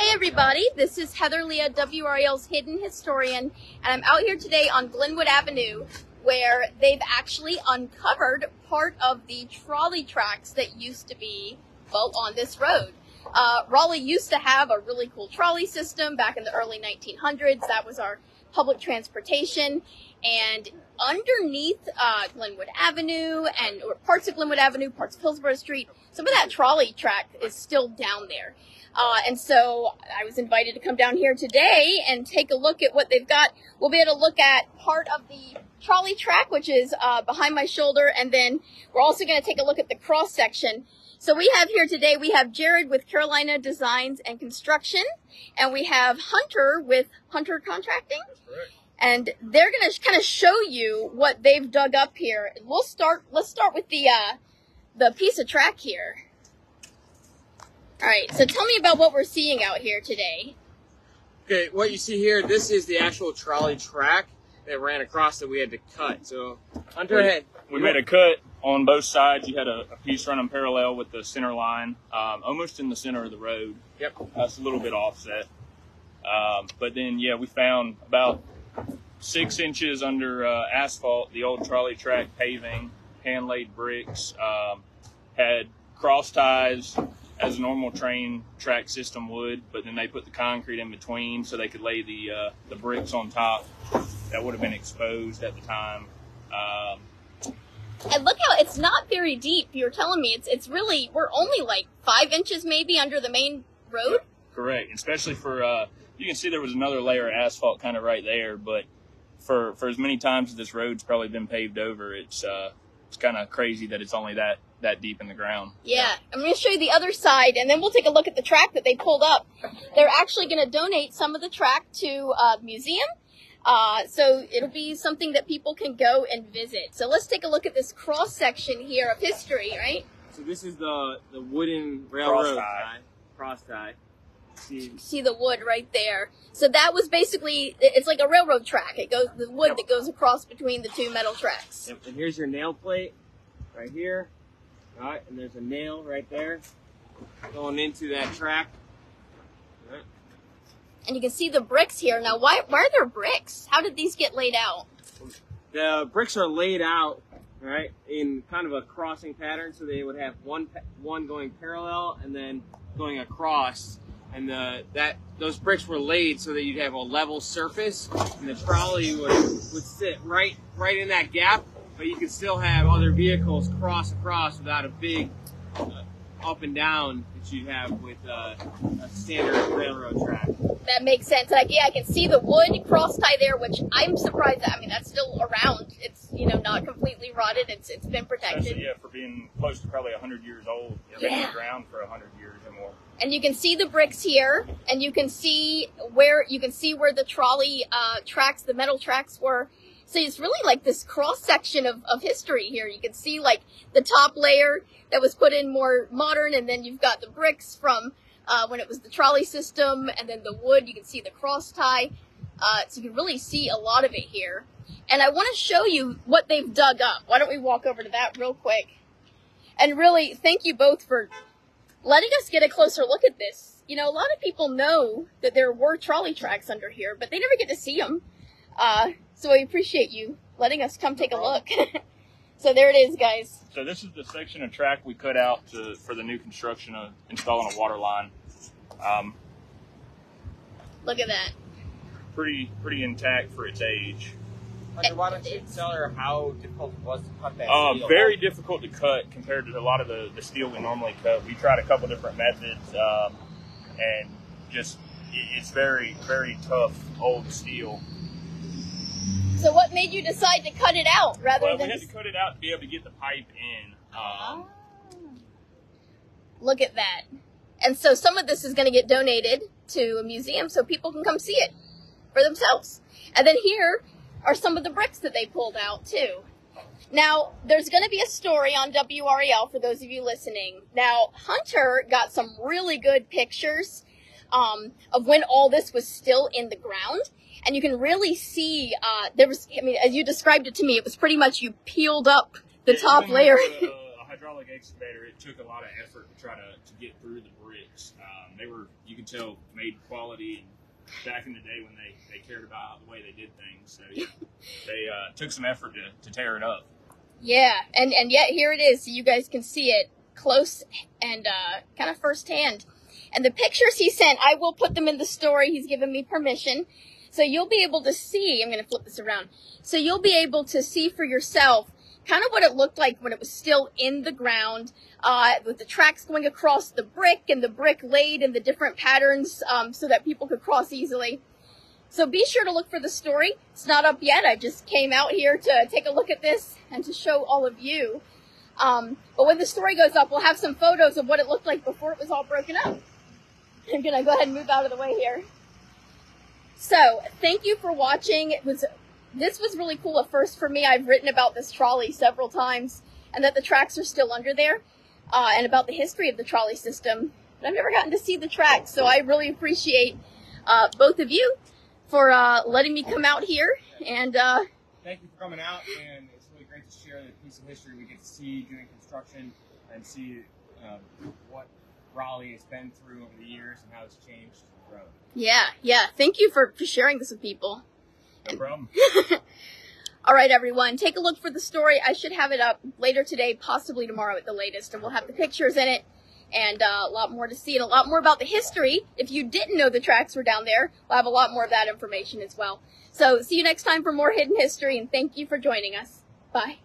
Hey everybody, this is Heather Leah, WRAL's Hidden Historian, and I'm out here today on Glenwood Avenue where they've actually uncovered part of the trolley tracks that used to be, well, on this road. Raleigh used to have a really cool trolley system back in the early 1900s. That was our public transportation, and underneath Glenwood Avenue or parts of Glenwood Avenue, parts of Hillsborough Street, some of that trolley track is still down there. And so I was invited to come down here today and take a look at what they've got. We'll be able to look at part of the trolley track, which is behind my shoulder, and then we're also going to take a look at the cross section. So we have here today, we have Jared with Carolina Designs and Construction, and we have Hunter with Hunter Contracting. That's correct. And they're going to kind of show you what they've dug up here. Let's start with the piece of track here. All right, so tell me about what we're seeing out here today. Okay, what you see here, this is the actual trolley track that ran across that we had to cut. So, Hunter had... We made a cut on both sides. You had a piece running parallel with the center line, almost in the center of the road. Yep. That's a little bit offset. But then, yeah, we found about 6 inches under asphalt, the old trolley track paving, hand-laid bricks, had cross ties, as a normal train track system would, but then they put the concrete in between so they could lay the bricks on top that would have been exposed at the time. And look how it's not very deep. You're telling me it's really, we're only like 5 inches maybe under the main road? Correct, especially for, you can see there was another layer of asphalt kind of right there, but for as many times as this road's probably been paved over, it's kind of crazy that it's only that deep in the ground. Yeah, I'm going to show you the other side, and then we'll take a look at the track that they pulled up. They're actually going to donate some of the track to a museum, so it'll be something that people can go and visit. So let's take a look at this cross section here of history, right? So this is the wooden railroad Cross tie. See the wood right there. So that was basically, it's like a railroad track. It goes, the wood that goes across between the two metal tracks. Yep. And here's your nail plate right here. All right, and there's a nail right there going into that track. All right. And you can see the bricks here. Now, why are there bricks? How did these get laid out? The bricks are laid out, right, in kind of a crossing pattern, so they would have one going parallel and then going across. And those bricks were laid so that you'd have a level surface, and the trolley would sit right in that gap, but you could still have other vehicles cross across without a big up and down that you have with a standard railroad track. That makes sense. Like, yeah, I can see the wood cross tie there, which I'm surprised that, I mean, that's still around. It's, not completely rotted. It's been protected. Especially, yeah, for being close to probably 100 years old. It's been in the ground for 100 years or more. And you can see the bricks here, and you can see where the trolley tracks, the metal tracks were. So it's really like this cross section of history here. You can see like the top layer that was put in more modern, and then you've got the bricks from when it was the trolley system, and then the wood. You can see the cross tie. So you can really see a lot of it here. And I want to show you what they've dug up. Why don't we walk over to that real quick? And really, thank you both for letting us get a closer look at this. A lot of people know that there were trolley tracks under here, but they never get to see them. So I appreciate you letting us come take a look. So there it is, guys. So this is the section of track we cut out for the new construction of installing a water line. Look at that. Pretty intact for its age. Hunter, why don't you tell her how difficult it was to cut that steel? Very difficult to cut compared to a lot of the steel we normally cut. We tried a couple different methods, and just it's very, very tough old steel. So what made you decide to cut it out rather than... Well, we had to cut it out to be able to get the pipe in. Look at that. And so some of this is going to get donated to a museum so people can come see it for themselves. And then here are some of the bricks that they pulled out too. Now, there's going to be a story on WRAL for those of you listening. Now, Hunter got some really good pictures of when all this was still in the ground. And you can really see, as you described it to me, it was pretty much you peeled up the top layer. A hydraulic excavator, it took a lot of effort to try to get through the bricks. They were, you could tell, made quality, and back in the day when they cared about the way they did things. So yeah, they took some effort to tear it up. Yeah, and yet here it is. So you guys can see it close and kind of firsthand. And the pictures he sent, I will put them in the story. He's given me permission. So you'll be able to see, I'm going to flip this around. So you'll be able to see for yourself kind of what it looked like when it was still in the ground, with the tracks going across the brick and the brick laid in the different patterns so that people could cross easily. So be sure to look for the story. It's not up yet. I just came out here to take a look at this and to show all of you. But when the story goes up, we'll have some photos of what it looked like before it was all broken up. I'm going to go ahead and move out of the way here. So thank you for watching. This was really cool at first for me. I've written about this trolley several times and that the tracks are still under there and about the history of the trolley system. But I've never gotten to see the tracks, so I really appreciate both of you for letting me come out here. And thank you for coming out, and it's really great to share the piece of history we get to see during construction and see what Raleigh has been through over the years and how it's changed the road. Yeah. Thank you for sharing this with people. No problem. All right, everyone, take a look for the story. I should have it up later today, possibly tomorrow at the latest, and we'll have the pictures in it and a lot more to see and a lot more about the history. If you didn't know the tracks were down there, we'll have a lot more of that information as well. So see you next time for more hidden history, and thank you for joining us. Bye.